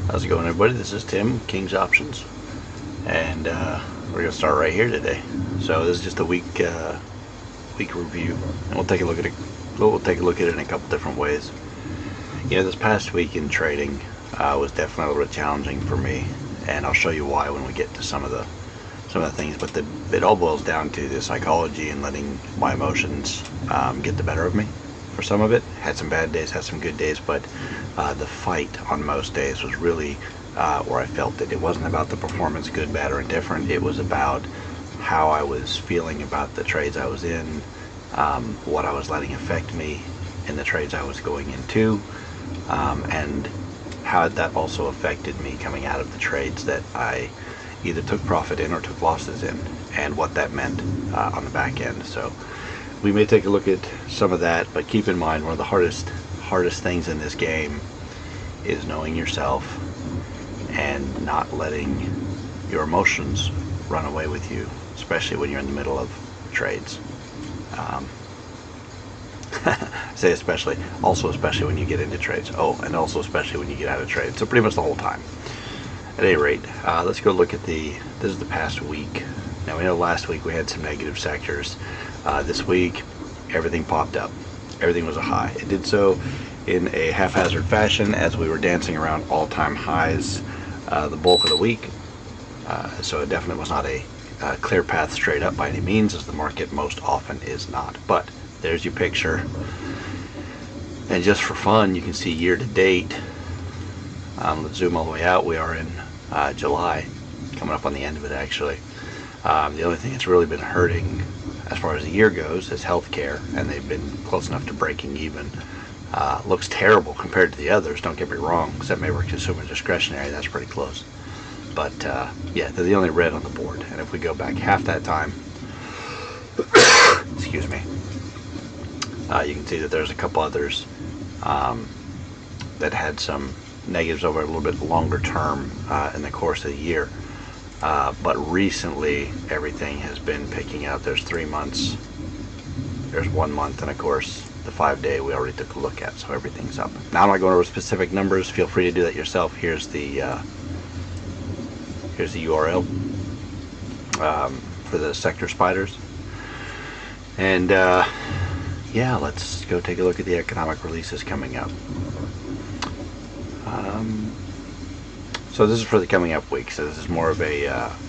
How's it going, everybody? This is Tim, King's Options, and we're gonna start right here today. So this is just a week review, and we'll take a look at it. We'll take a look at it in a couple different ways. This past week in trading was definitely a little bit challenging for me, and I'll show you why when we get to some of the things. But it all boils down to the psychology and letting my emotions get the better of me. For some of it, had some bad days, had some good days, but the fight on most days was really where I felt it. It wasn't about the performance, good, bad, or indifferent. It was about how I was feeling about the trades I was in, what I was letting affect me in the trades I was going into, and how that also affected me coming out of the trades that I either took profit in or took losses in, and what that meant on the back end. So we may take a look at some of that, but keep in mind one of the hardest things in this game is knowing yourself and not letting your emotions run away with you, especially when you're in the middle of trades. Say especially, also especially when you get into trades. Oh, and also especially when you get out of trades. So pretty much the whole time. At any rate, let's go look at this is the past week. Now we know last week we had some negative sectors. This week, everything popped up. Everything was a high. It did so in a haphazard fashion as we were dancing around all-time highs the bulk of the week. So it definitely was not a clear path straight up by any means, as the market most often is not. But there's your picture. And just for fun, you can see year to date. Let's zoom all the way out. We are in July, coming up on the end of it actually. The only thing that's really been hurting as far as the year goes is healthcare, and they've been close enough to breaking even. Looks terrible compared to the others, don't get me wrong, except maybe consumer discretionary, that's pretty close. But yeah, they're the only red on the board. And if we go back half that time, excuse me, you can see that there's a couple others that had some negatives over a little bit longer term in the course of the year. But recently everything has been picking up. There's 3 months, there's 1 month, and of course the 5-day we already took a look at, so everything's up. Now I'm not going over specific numbers, feel free to do that yourself. Here's the URL for the sector spiders. And yeah, let's go take a look at the economic releases coming up. So this is for the coming up week, so this is more of a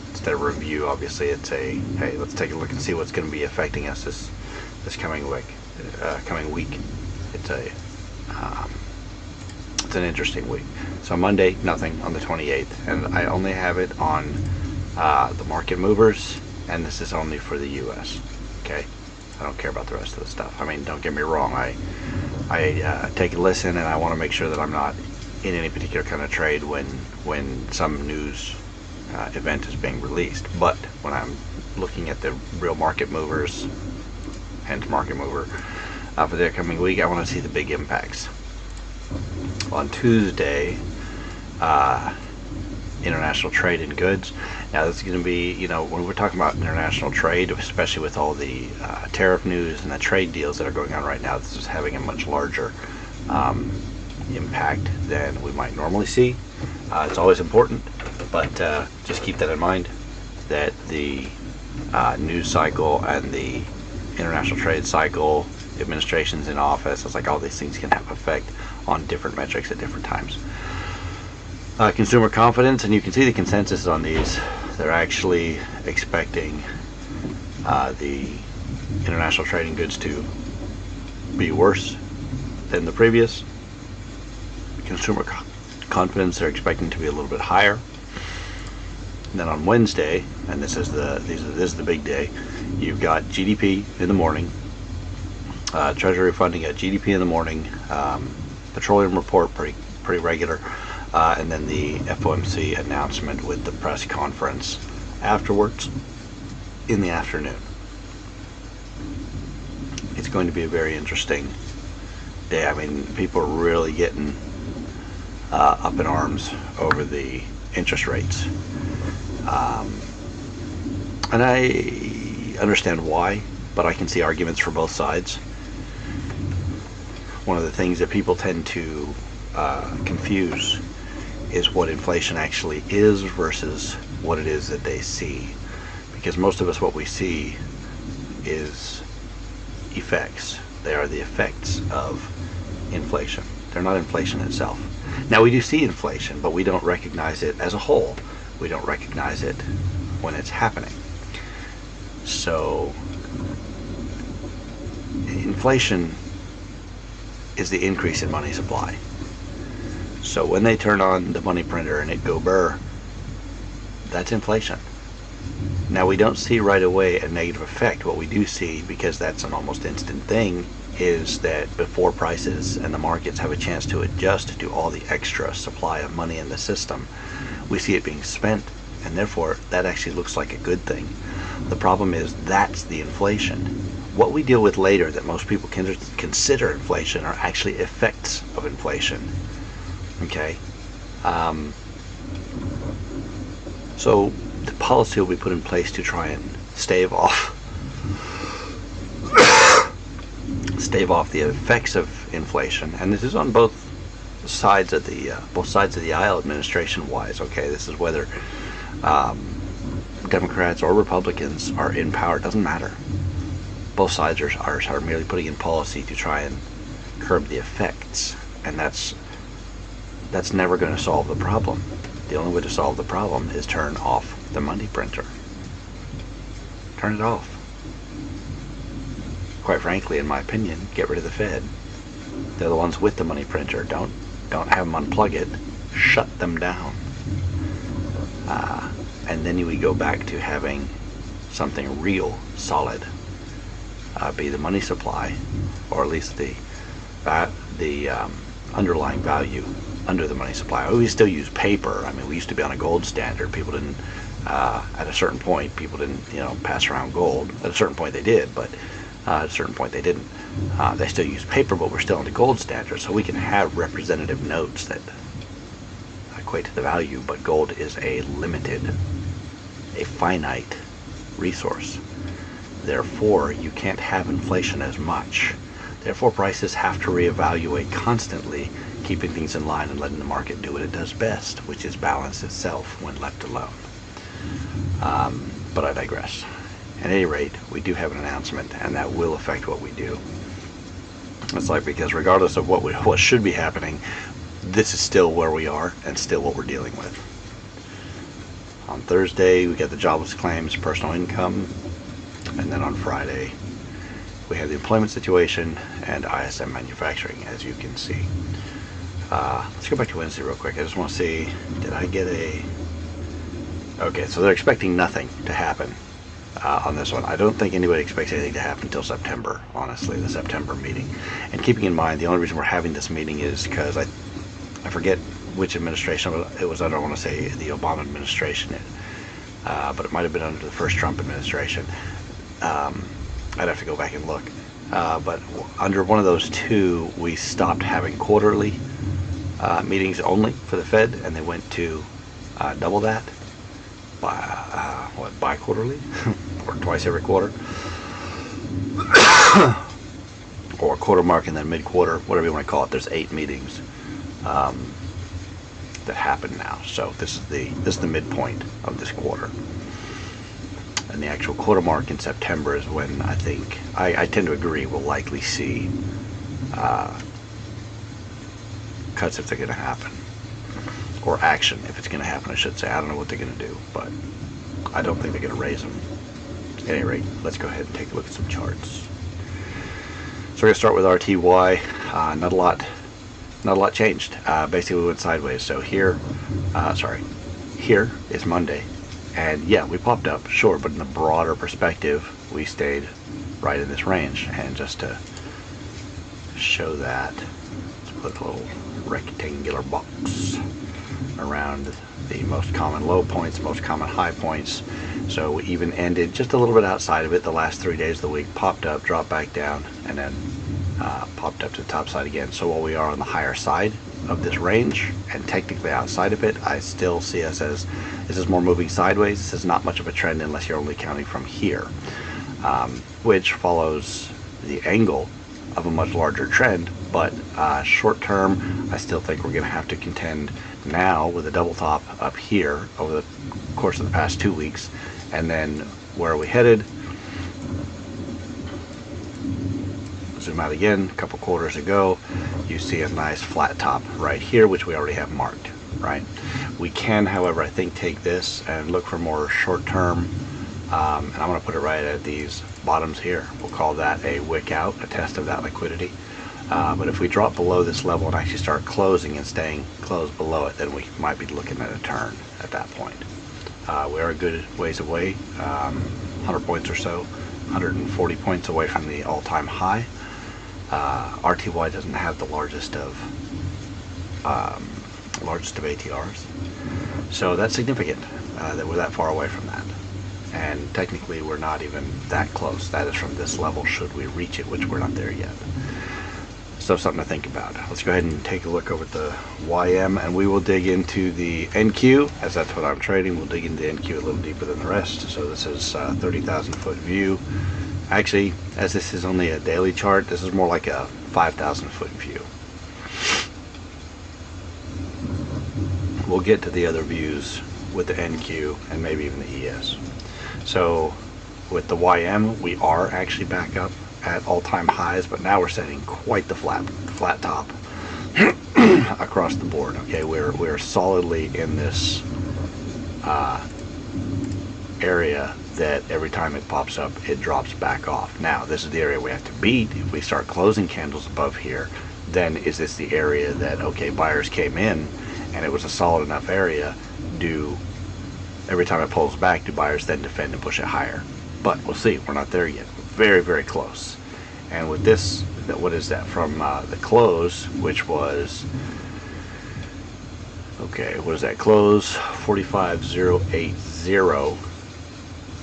instead of review, obviously it's a hey, let's take a look and see what's going to be affecting us this coming week. It's an interesting week. So Monday, nothing on the 28th, and I only have it on the market movers, and this is only for the US. Okay, I don't care about the rest of the stuff. I mean, don't get me wrong, I take a listen, and I want to make sure that I'm not in any particular kind of trade when some news event is being released. But when I'm looking at the real market movers, hence market mover, for the upcoming week, I want to see the big impacts. On Tuesday, international trade in goods. Now this is going to be, when we're talking about international trade, especially with all the tariff news and the trade deals that are going on right now, this is having a much larger impact than we might normally see. It's always important, but just keep that in mind, that the news cycle and the international trade cycle, administrations in office, it's like all these things can have effect on different metrics at different times. Consumer confidence, and you can see the consensus on these. They're actually expecting the international trading goods to be worse than the previous. Consumer confidence, they're expecting to be a little bit higher. And then on Wednesday, and this is the big day, you've got GDP in the morning, Treasury funding at GDP in the morning, petroleum report pretty regular, and then the FOMC announcement with the press conference afterwards in the afternoon. It's going to be a very interesting day. I mean, people are really getting up in arms over the interest rates, and I understand why, but I can see arguments for both sides. One of the things that people tend to confuse is what inflation actually is versus what it is that they see. Because most of us, what we see is effects. They are the effects of inflation. They're not inflation itself. Now, we do see inflation, but we don't recognize it as a whole. We don't recognize it when it's happening. So, inflation is the increase in money supply. So when they turn on the money printer and it go burr, that's inflation. Now, we don't see right away a negative effect. What we do see, because that's an almost instant thing, is that before prices and the markets have a chance to adjust to all the extra supply of money in the system, we see it being spent, and therefore that actually looks like a good thing. The problem is that's the inflation. What we deal with later that most people consider inflation are actually effects of inflation. Okay? So the policy will be put in place to try and stave off the effects of inflation, and this is on both sides of the aisle, administration-wise. Okay, this is whether Democrats or Republicans are in power. It doesn't matter. Both sides are merely putting in policy to try and curb the effects, and that's never going to solve the problem. The only way to solve the problem is turn off the money printer. Turn it off. Quite frankly, in my opinion, get rid of the Fed. They're the ones with the money printer. Don't have them unplug it. Shut them down. And then we go back to having something real, solid, be the money supply, or at least the underlying value under the money supply. We still use paper. I mean, we used to be on a gold standard. People didn't, at a certain point, people didn't, pass around gold. At a certain point they did, but at a certain point they didn't. They still use paper, but we're still on the gold standard, so we can have representative notes that equate to the value, but gold is a limited, a finite resource. Therefore, you can't have inflation as much. Therefore, prices have to reevaluate constantly, keeping things in line and letting the market do what it does best, which is balance itself when left alone. But I digress. At any rate, we do have an announcement, and that will affect what we do. It's like, because regardless of what should be happening, this is still where we are and still what we're dealing with. On Thursday, we get the jobless claims, personal income, and then on Friday, we have the employment situation and ISM manufacturing, as you can see. Let's go back to Wednesday real quick. I just want to see, did I get a... Okay, so they're expecting nothing to happen on this one. I don't think anybody expects anything to happen until September, honestly, the September meeting. And keeping in mind, the only reason we're having this meeting is because I forget which administration it was under. I want to say the Obama administration, but it might have been under the first Trump administration. I'd have to go back and look. But under one of those two, we stopped having quarterly meetings only for the Fed, and they went to double that, bi-quarterly, or twice every quarter, or a quarter mark and then mid-quarter, whatever you want to call it. There's 8 meetings that happen now. So this is the midpoint of this quarter. And the actual quarter mark in September is when I think, I tend to agree, we'll likely see cuts if they're going to happen. Or action if it's going to happen, I should say. I don't know what they're going to do, but I don't think they're going to raise them. At any rate, let's go ahead and take a look at some charts. So we're going to start with RTY. Not a lot changed. Basically, we went sideways. So here is Monday. And yeah, we popped up, sure, but in the broader perspective, we stayed right in this range. And just to show that, let's put a little rectangular box around the most common low points, most common high points. So we even ended just a little bit outside of it the last 3 days of the week, popped up, dropped back down, and then popped up to the top side again. So while we are on the higher side of this range and technically outside of it, I still see us as this is more moving sideways. This is not much of a trend unless you're only counting from here, which follows the angle of a much larger trend, but short term, I still think we're going to have to contend now with a double top up here over the course of the past 2 weeks. And then where are we headed? Zoom out again, a couple quarters ago, you see a nice flat top right here, which we already have marked, right? We can, however, I think take this and look for more short term, and I'm going to put it right at these bottoms here. We'll call that a wick out, a test of that liquidity. But if we drop below this level and actually start closing and staying closed below it, then we might be looking at a turn at that point. We are a good ways away, 100 points or so, 140 points away from the all-time high. RTY doesn't have the largest of ATRs, so that's significant that we're that far away from that. And technically, we're not even that close. That is from this level. Should we reach it, which we're not there yet. So something to think about. Let's go ahead and take a look over at the YM, and we will dig into the NQ, as that's what I'm trading. We'll dig into the NQ a little deeper than the rest. So this is 30,000 foot view. Actually, as this is only a daily chart, this is more like a 5,000 foot view. We'll get to the other views with the NQ and maybe even the ES. So with the YM, we are actually back up at all-time highs, but now we're setting quite the flat top across the board. Okay, we're solidly in this area that every time it pops up, it drops back off. Now, this is the area we have to beat. If we start closing candles above here, then is this the area that, okay, buyers came in and it was a solid enough area? Every time it pulls back, do buyers then defend and push it higher? But we'll see. We're not there yet. Very, very close. And with this, what is that? From the close, which was, okay, what is that? Close 45,080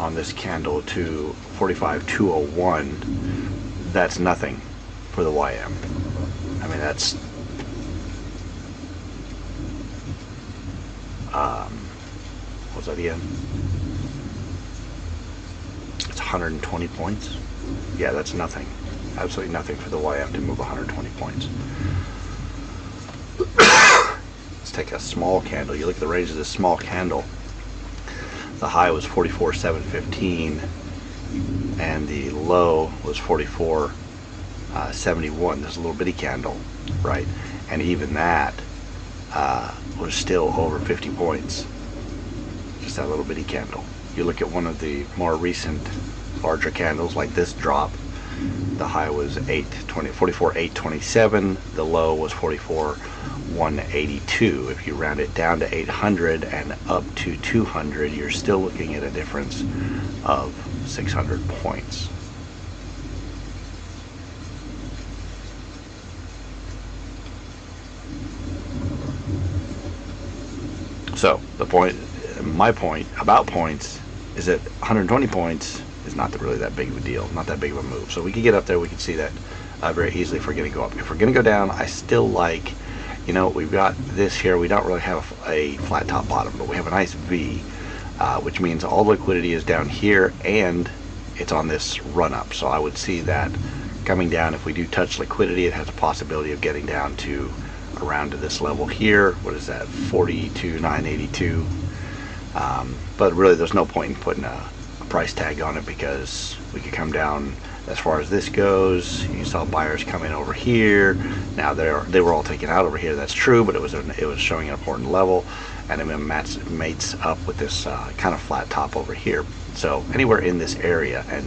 on this candle to 45,201. That's nothing for the YM. I mean, that's what's that again? It's 120 points. Yeah, that's nothing. Absolutely nothing for the YM to move 120 points. Let's take a small candle. You look at the range of this small candle. The high was 44,715 and the low was 44,71. This is a little bitty candle, right? And even that was still over 50 points. Just that little bitty candle. You look at one of the more recent larger candles like this drop, the high was 44,827, the low was 44,182. If you round it down to 800 and up to 200, you're still looking at a difference of 600 points. So the point, my point about points is that 120 points is not really that big of a deal, not that big of a move. So we could get up there, we could see that very easily if we're going to go up. If we're going to go down, I still like, you know, we've got this here. We don't really have a flat top bottom, but we have a nice V, which means all liquidity is down here and it's on this run up. So I would see that coming down. If we do touch liquidity, it has a possibility of getting down to around to this level here. What is that? 42,982. But really, there's no point in putting a price tag on it because we could come down as far as this goes. You saw buyers come in over here. Now they were all taken out over here. That's true, but it was showing an important level, and it mates up with this kind of flat top over here. So anywhere in this area, and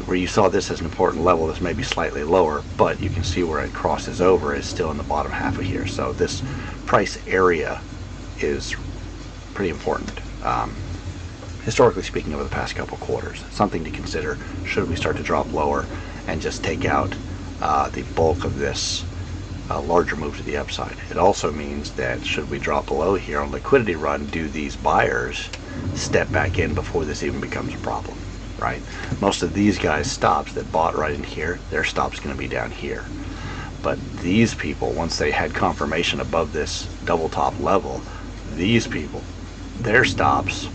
where you saw this as an important level, this may be slightly lower, but you can see where it crosses over is still in the bottom half of here. So this price area is pretty important. Historically speaking, over the past couple quarters, something to consider should we start to drop lower and just take out the bulk of this larger move to the upside. It also means that should we drop below here on liquidity run, do these buyers step back in before this even becomes a problem, right? Most of these guys' stops that bought right in here, their stop's going to be down here. But these people, once they had confirmation above this double top level, these people, their stops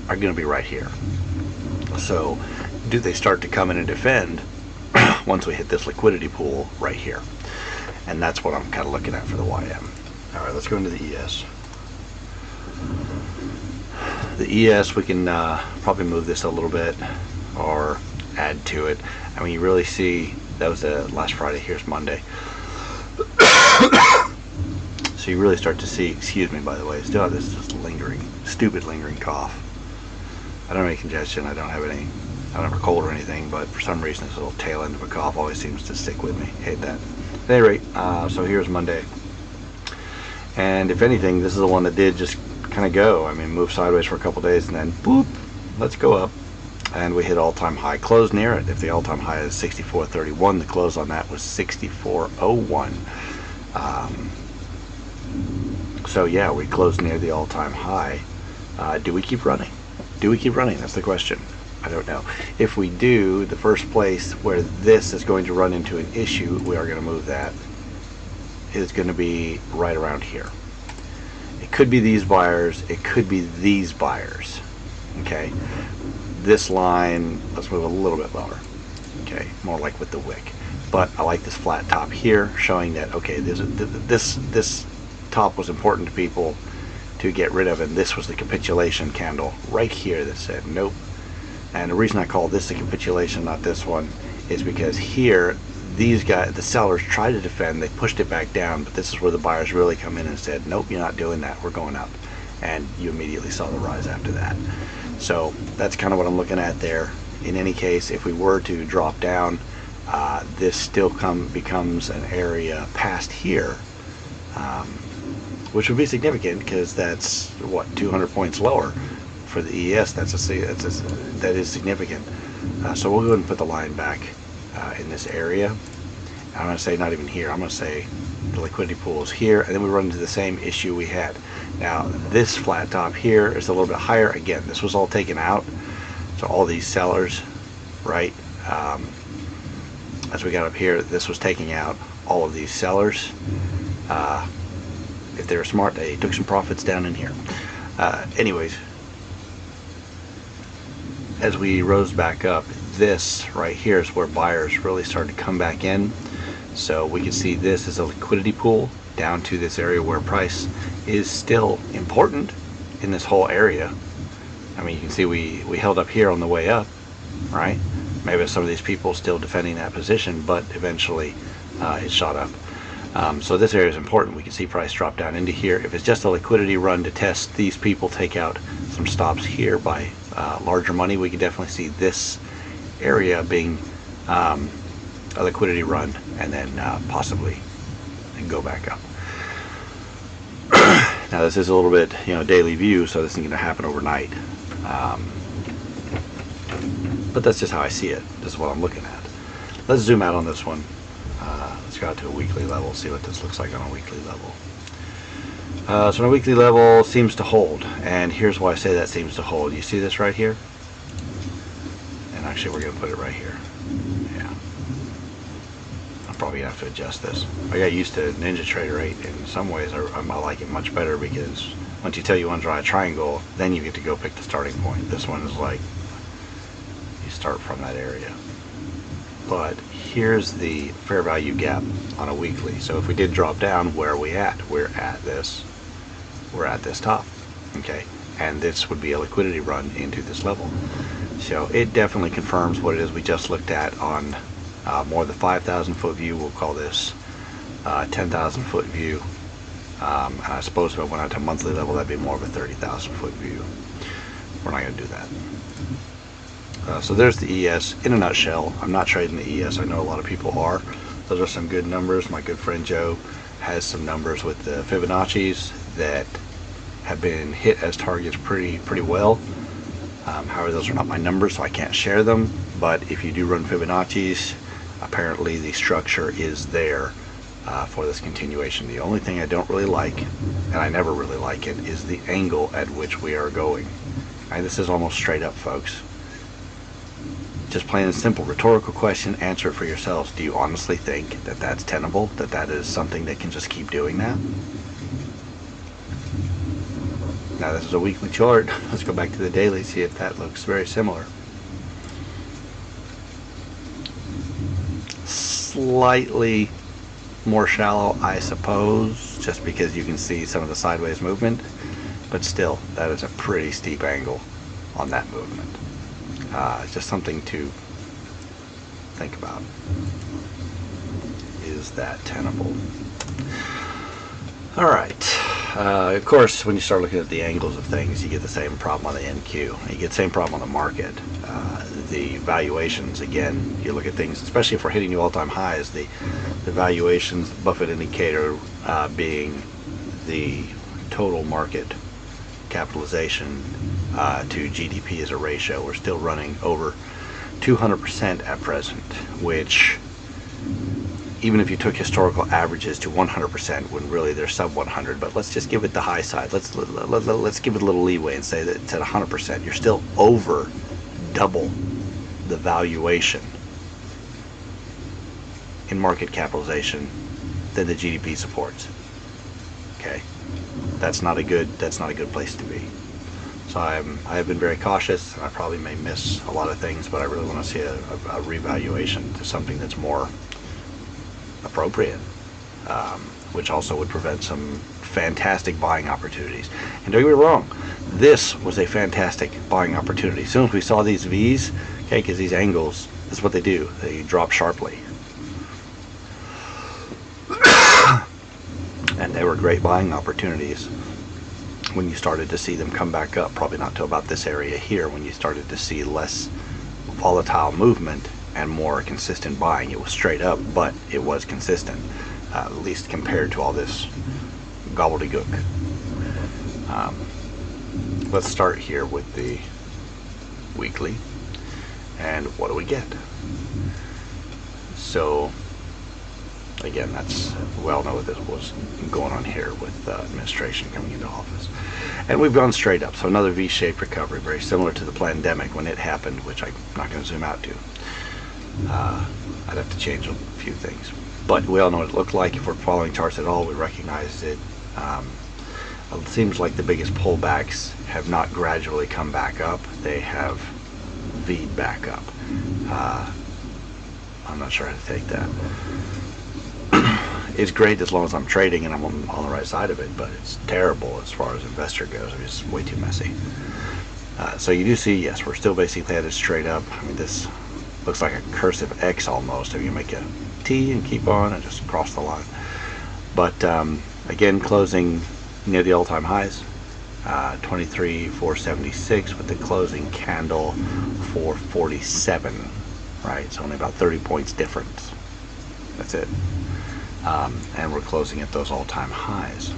are going to be right here. So do they start to come in and defend? once we hit this liquidity pool right here. And that's what I'm kind of looking at for the YM. All right, let's go into the ES. The ES, we can probably move this a little bit or add to it. I mean, you really see, that was last Friday, here's Monday. So you really start to see, excuse me by the way, still have this just lingering, stupid lingering cough. I don't have any congestion, I don't have a cold or anything, but for some reason this little tail end of a cough always seems to stick with me. Hate that. At any rate, so here's Monday. And if anything, this is the one that did just kind of go. I mean, move sideways for a couple days and then boop, let's go up. And we hit all-time high, closed near it. If the all-time high is 64.31, the close on that was 64.01. So yeah, we closed near the all-time high. Do we keep running? Do we keep running? That's the question. I don't know. If we do, the first place where this is going to run into an issue, we are going to move that, is going to be right around here. It could be these buyers, it could be these buyers. Okay, this line, let's move a little bit lower. Okay, more like with the wick. But I like this flat top here, showing that okay, this top was important to people to get rid of, and this was the capitulation candle right here that said nope. And the reason I call this a capitulation, not this one, is because here these guys, the sellers, tried to defend, they pushed it back down, but this is where the buyers really come in and said nope, you're not doing that, we're going up. And you immediately saw the rise after that. So that's kind of what I'm looking at there. In any case, if we were to drop down, this still becomes an area past here, which would be significant because that's what, 200 points lower for the ES. That is significant. So we'll go ahead and put the line back in this area. I'm going to say not even here. I'm going to say the liquidity pool is here, and then we run into the same issue we had. Now this flat top here is a little bit higher. Again, this was all taken out, so all these sellers, right, as we got up here, this was taking out all of these sellers. If they were smart, they took some profits down in here. Anyways, as we rose back up, this right here is where buyers really started to come back in. So we can see this is a liquidity pool down to this area where price is still important in this whole area. I mean, you can see we held up here on the way up, right? Maybe some of these people still defending that position, but eventually it shot up. So this area is important. We can see price drop down into here. If it's just a liquidity run to test, these people take out some stops here by larger money. We can definitely see this area being a liquidity run, and then possibly and go back up. Now this is a little bit, daily view, so this isn't going to happen overnight. But that's just how I see it. This is what I'm looking at. Let's zoom out on this one. Let's go out to a weekly level, see what this looks like on a weekly level. So on a weekly level, seems to hold, and here's why I say that seems to hold. You see this right here? And actually we're going to put it right here. Yeah. I'm probably going to have to adjust this. I got used to NinjaTrader 8. In some ways I like it much better, because once you tell you want to draw a triangle, then you get to go pick the starting point. This one is like, you start from that area. But here's the fair value gap on a weekly. So if we did drop down, where are we at? We're at this top, okay? And this would be a liquidity run into this level. So it definitely confirms what it is we just looked at on more the 5,000 foot view. We'll call this 10,000 foot view. And I suppose if I went out to monthly level, that'd be more of a 30,000 foot view. We're not going to do that. So there's the ES in a nutshell. I'm not trading the ES. I know a lot of people are. Those are some good numbers. My good friend Joe has some numbers with the Fibonacci's that have been hit as targets pretty well. However, those are not my numbers, so I can't share them. But if you do run Fibonacci's, apparently the structure is there for this continuation. The only thing I don't really like, and I never really like it, is the angle at which we are going. And this is almost straight up, folks. Just plain and simple, rhetorical question, answer it for yourselves. Do you honestly think that that's tenable? That is something that can just keep doing that? Now this is a weekly chart. Let's go back to the daily, see if that looks very similar. slightly more shallow, I suppose, just because you can see some of the sideways movement, but still, that is a pretty steep angle on that movement. Just something to think about. Is that tenable? All right. Of course, when you start looking at the angles of things, you get the same problem on the NQ. You get the same problem on the market. The valuations, again, you look at things, especially if we're hitting new all-time highs, the valuations, Buffett indicator being the total market capitalization to GDP as a ratio. We're still running over 200% at present, which, even if you took historical averages to 100%, when really they're sub 100, but let's just give it the high side. Let's give it a little leeway and say that it's at 100%. You're still over double the valuation in market capitalization than the GDP supports. Okay, that's not a good place to be. So I have been very cautious, and I probably may miss a lot of things, but I really want to see a revaluation to something that's more appropriate, which also would prevent some fantastic buying opportunities. And don't get me wrong, this was a fantastic buying opportunity. As soon as we saw these V's, okay, because these angles, this is what they do. They drop sharply. And they were great buying opportunities when you started to see them come back up, probably not till about this area here, when you started to see less volatile movement and more consistent buying. It was straight up, but it was consistent, at least compared to all this gobbledygook. Let's start here with the weekly, and what do we get? So again, we all know what this was going on here with administration coming into office, and we've gone straight up. So another V-shaped recovery, very similar to the pandemic when it happened, which I'm not going to zoom out to. I'd have to change a few things, but we all know what it looked like. If we're following charts at all, we recognize it. It seems like the biggest pullbacks have not gradually come back up. They have V'd back up. I'm not sure how to take that. It's great as long as I'm trading and I'm on the right side of it, but it's terrible as far as investor goes. I mean, it's way too messy. So you do see, yes, we're still basically headed straight up. I mean, this looks like a cursive X almost. If you make a T and keep on and just cross the line. But again, closing near the all-time highs, 23,476 with the closing candle 447. Right, it's only about 30 points difference. That's it. And we're closing at those all-time highs.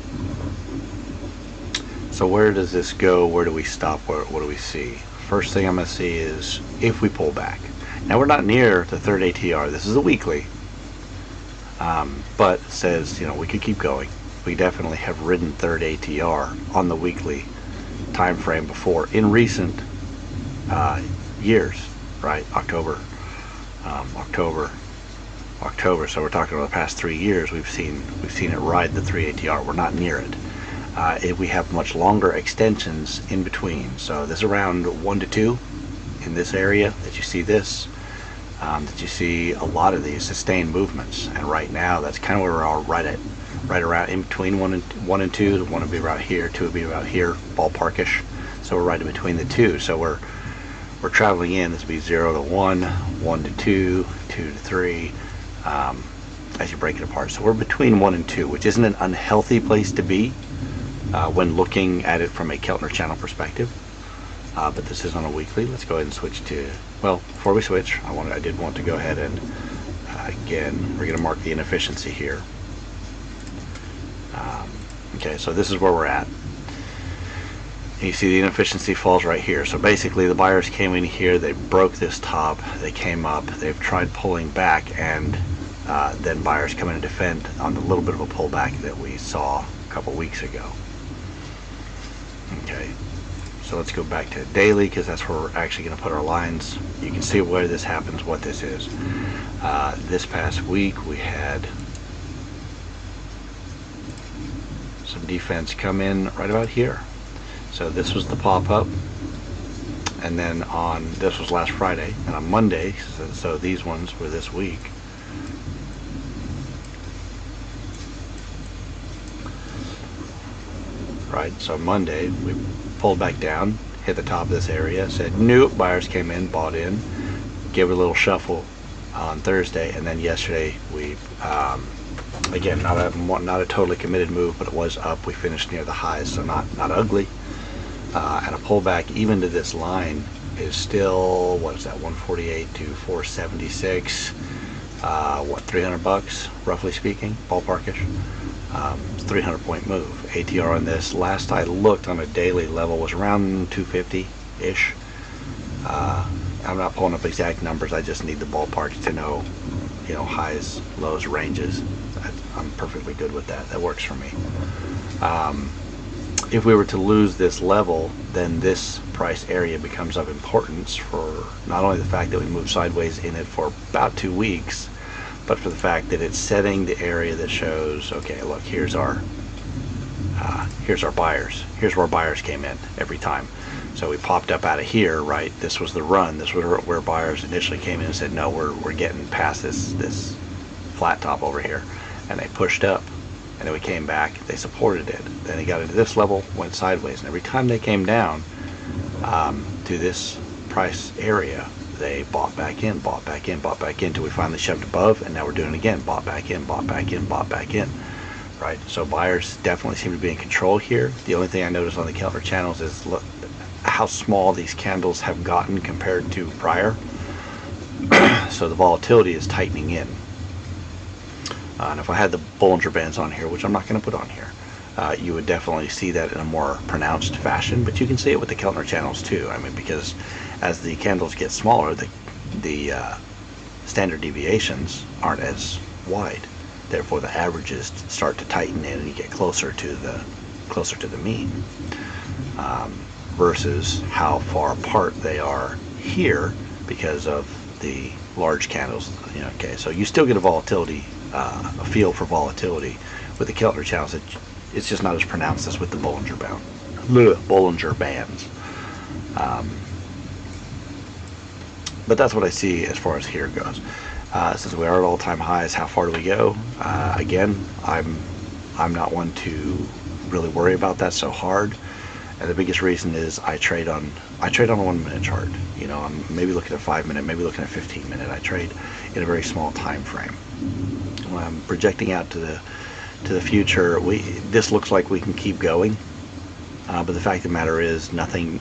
So where does this go? Where do we stop? What do we see? First thing I'm going to see is if we pull back. Now we're not near the third ATR. This is a weekly, but it says, you know, we could keep going. We definitely have ridden third ATR on the weekly time frame before in recent years, right? October. So we're talking about the past 3 years. We've seen it ride the 3 ATR. We're not near it. We have much longer extensions in between. So this is around 1 to 2 in this area that you see this. That you see a lot of these sustained movements, and right now that's kind of where we're all right around in between 1 and 2. 1 would be about here, 2 would be about here, ballparkish. So we're right in between the two. So we're traveling in. This would be 0 to 1, 1 to 2, 2 to 3, as you break it apart. So we're between 1 and 2, which isn't an unhealthy place to be when looking at it from a Keltner channel perspective. But this is on a weekly. Let's go ahead and switch to, well, before we switch, I did want to go ahead and, again, we're going to mark the inefficiency here. Okay, so this is where we're at. You see the inefficiency falls right here. So basically the buyers came in here, they broke this top, they came up, they've tried pulling back, and then buyers come in and defend on the little bit of a pullback that we saw a couple weeks ago. Okay. So let's go back to daily, because that's where we're actually going to put our lines. You can see where this happens, what this is. This past week we had some defense come in right about here. So this was the pop-up, and then this was last Friday, and on Monday, so these ones were this week, right? So Monday we pulled back down, hit the top of this area, said nope, buyers came in, bought in, gave it a little shuffle on Thursday, and then yesterday we again, not a totally committed move, but it was up. We finished near the highs, so not ugly. And a pullback even to this line is still, what is that, 148 to 476, what, 300 bucks, roughly speaking, ballparkish. 300 point move. ATR on this, last I looked on a daily level, was around 250-ish. I'm not pulling up exact numbers, I just need the ballpark to know, highs, lows, ranges. I'm perfectly good with that. That works for me. If we were to lose this level, then this price area becomes of importance for not only the fact that we moved sideways in it for about 2 weeks, but for the fact that it's setting the area that shows, okay, look, here's our buyers. Here's where buyers came in every time. So we popped up out of here, right? This was the run. This was where buyers initially came in and said, no, we're getting past this flat top over here. And they pushed up, and then we came back, they supported it. Then they got into this level, went sideways. And every time they came down to this price area, they bought back in, bought back in, bought back in, until we finally shoved above, and now we're doing it again. Bought back in, bought back in, bought back in. Right? So buyers definitely seem to be in control here. The only thing I noticed on the Keltner channels is look how small these candles have gotten compared to prior. So the volatility is tightening in. And if I had the Bollinger Bands on here, which I'm not going to put on here, you would definitely see that in a more pronounced fashion. But you can see it with the Keltner channels too. I mean, because as the candles get smaller, the standard deviations aren't as wide. Therefore, the averages start to tighten in, and you get closer to the mean. Versus how far apart they are here because of the large candles. Okay, so you still get a volatility, a feel for volatility with the Keltner channels. It's just not as pronounced as with the Bollinger Bands. But that's what I see as far as here goes. Since we are at all-time highs, how far do we go? Again, I'm not one to really worry about that so hard. And the biggest reason is I trade on a 1 minute chart. I'm maybe looking at 5 minute, maybe looking at 15 minute. I trade in a very small time frame. When I'm projecting out to the future, this looks like we can keep going. But the fact of the matter is nothing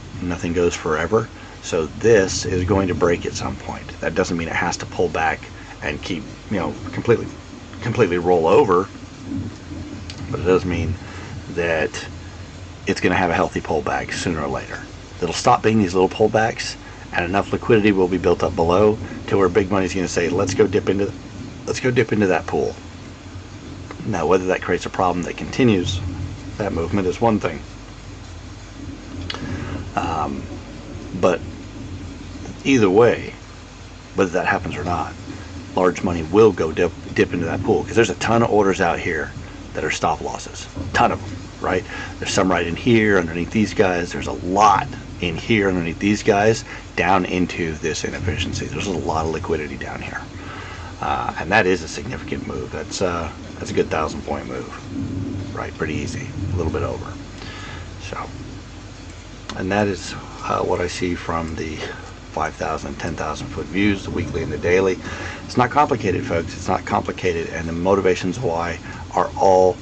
goes forever. So this is going to break at some point. That doesn't mean it has to pull back and keep, completely roll over. But it does mean that it's going to have a healthy pullback sooner or later. It'll stop being these little pullbacks, and enough liquidity will be built up below to where big money's going to say, let's go dip into that pool. Now, whether that creates a problem that continues that movement is one thing. But either way, whether that happens or not, large money will go dip into that pool, because there's a ton of orders out here that are stop losses. A ton of them. Right? There's some right in here underneath these guys. There's a lot in here underneath these guys down into this inefficiency. There's a lot of liquidity down here. And that is a significant move. That's a good 1,000-point move. Right? Pretty easy. A little bit over. So, and that is what I see from the 5,000, 10,000 foot views, the weekly and the daily. It's not complicated, folks. It's not complicated. And the motivations why are all.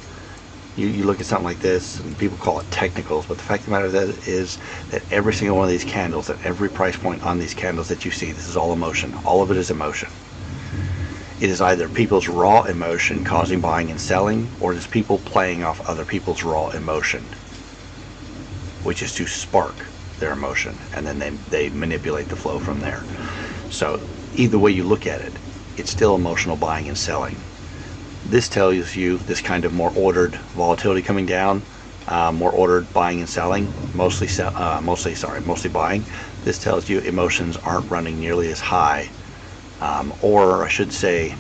You look at something like this, and people call it technicals, but the fact of the matter is that every single one of these candles, at every price point on these candles that you see, this is all emotion. All of it is emotion. It is either people's raw emotion causing buying and selling, or it is people playing off other people's raw emotion, which is to spark their emotion, and then they manipulate the flow from there. So either way you look at it, it's still emotional buying and selling. This tells you this kind of more ordered volatility coming down, more ordered buying and selling, mostly buying. This tells you emotions aren't running nearly as high, or I should say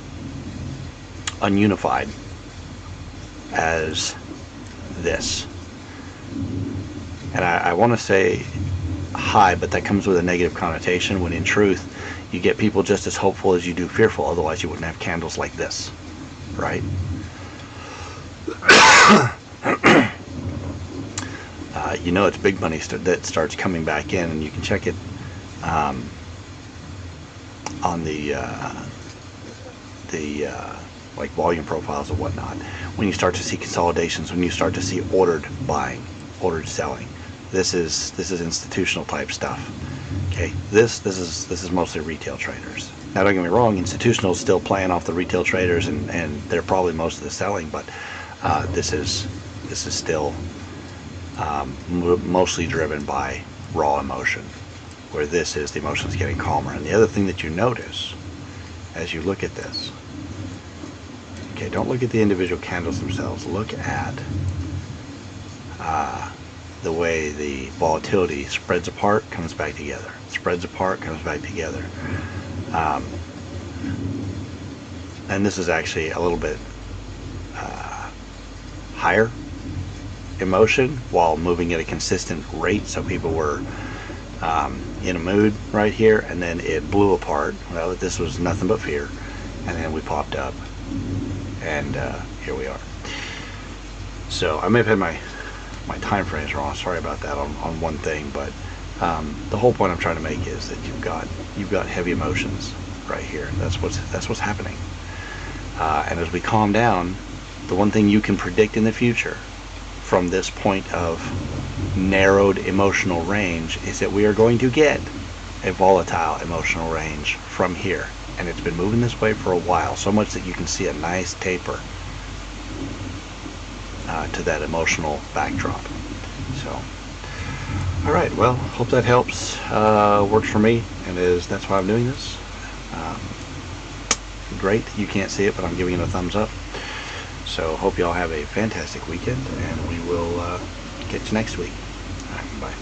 ununified as this. And I want to say high, but that comes with a negative connotation, when in truth you get people just as hopeful as you do fearful. Otherwise you wouldn't have candles like this. Right? you know it's big money that starts coming back in, and you can check it on the like volume profiles and whatnot. When you start to see consolidations, when you start to see ordered buying, ordered selling, this is institutional type stuff. Okay, this is mostly retail traders. Now don't get me wrong, institutional is still playing off the retail traders, and they're probably most of the selling, but this is still mostly driven by raw emotion, where this is the emotions getting calmer. And the other thing that you notice as you look at this, okay, don't look at the individual candles themselves, look at the way the volatility spreads apart, comes back together, spreads apart, comes back together. And this is actually a little bit higher emotion while moving at a consistent rate, so people were in a mood right here, and then it blew apart. Well, this was nothing but fear, and then we popped up, and here we are. So I may have had my time frames wrong, sorry about that on one thing, but the whole point I'm trying to make is that you've got heavy emotions right here. That's what's happening. And as we calm down, the one thing you can predict in the future from this point of narrowed emotional range is that we are going to get a volatile emotional range from here. And it's been moving this way for a while, so much that you can see a nice taper to that emotional backdrop. So, all right, well, hope that helps. Works for me, and that's why I'm doing this. Great, you can't see it, but I'm giving it a thumbs up. So hope you all have a fantastic weekend, and we will catch you next week. All right, bye.